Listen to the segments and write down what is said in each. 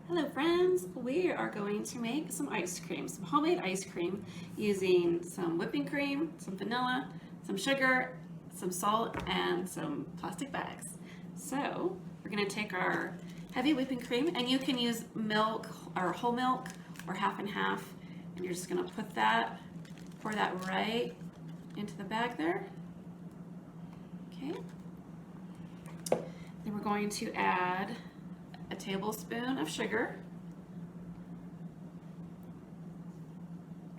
Hello friends, we are going to make some ice cream, some homemade ice cream using some whipping cream, some vanilla, some sugar, some salt, and some plastic bags. So we're going to take our heavy whipping cream, and you can use milk or whole milk or half and half, and you're just going to pour that right into the bag there. Okay. Then we're going to add a tablespoon of sugar.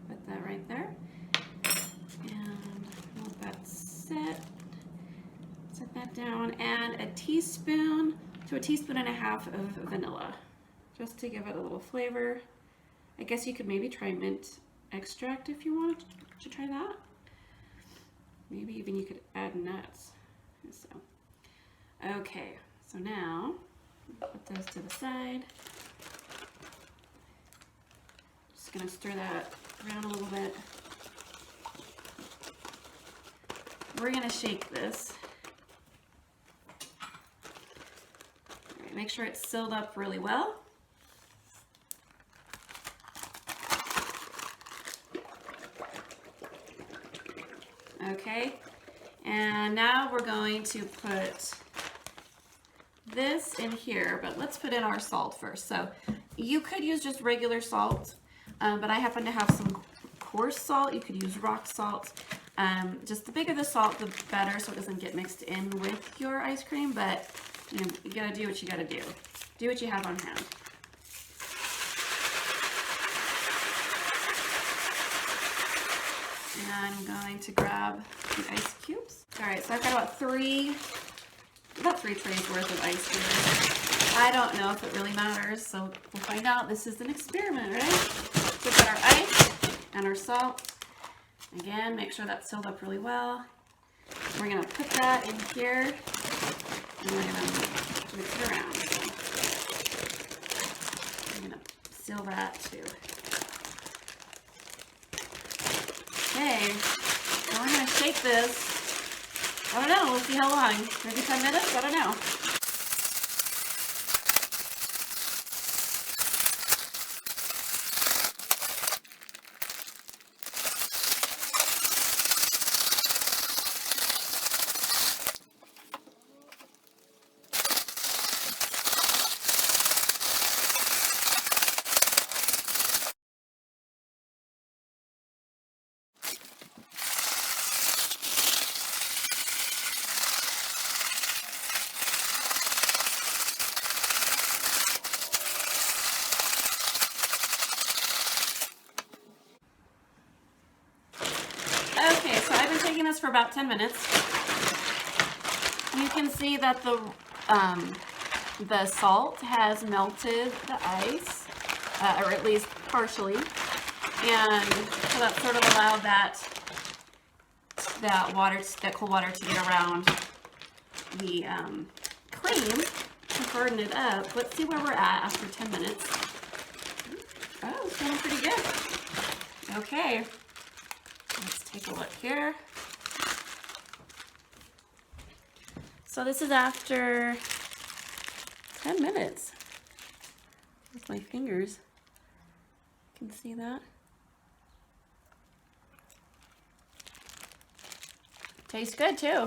Put that right there. And let that set that down. And a teaspoon to a teaspoon and a half of vanilla, just to give it a little flavor. I guess you could maybe try mint extract if you wanted to try that. Maybe even you could add nuts. So, okay, so now put those to the side. Just gonna stir that around a little bit. We're gonna shake this. All right, make sure it's sealed up really well. Okay, and now we're going to put this in here, but let's put in our salt first. So you could use just regular salt, but I happen to have some coarse salt. You could use rock salt. Just the bigger the salt, the better, so it doesn't get mixed in with your ice cream, but you know, you gotta do what you gotta do. Do what you have on hand. And I'm going to grab the ice cubes. All right, so I've got about three trays worth of ice cream. I don't know if it really matters, so we'll find out. This is an experiment, right? So we've got our ice and our salt. Again, make sure that's sealed up really well. We're gonna put that in here, and we're gonna mix it around. So I'm gonna seal that too. Okay, so we're gonna shake this. I don't know, we'll see how long. Maybe 10 minutes? I don't know. Okay, so I've been taking this for about 10 minutes. You can see that the salt has melted the ice, or at least partially, and so that sort of allowed that cold water to get around the cream to harden it up. Let's see where we're at after 10 minutes. Oh, it's feeling pretty good. Okay. Let's take a look here. So this is after 10 minutes with my fingers. You can see that. Tastes good too.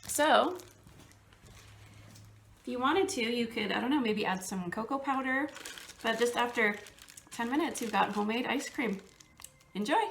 So if you wanted to, you could, I don't know, maybe add some cocoa powder, but just after 10 minutes, you've got homemade ice cream. Enjoy!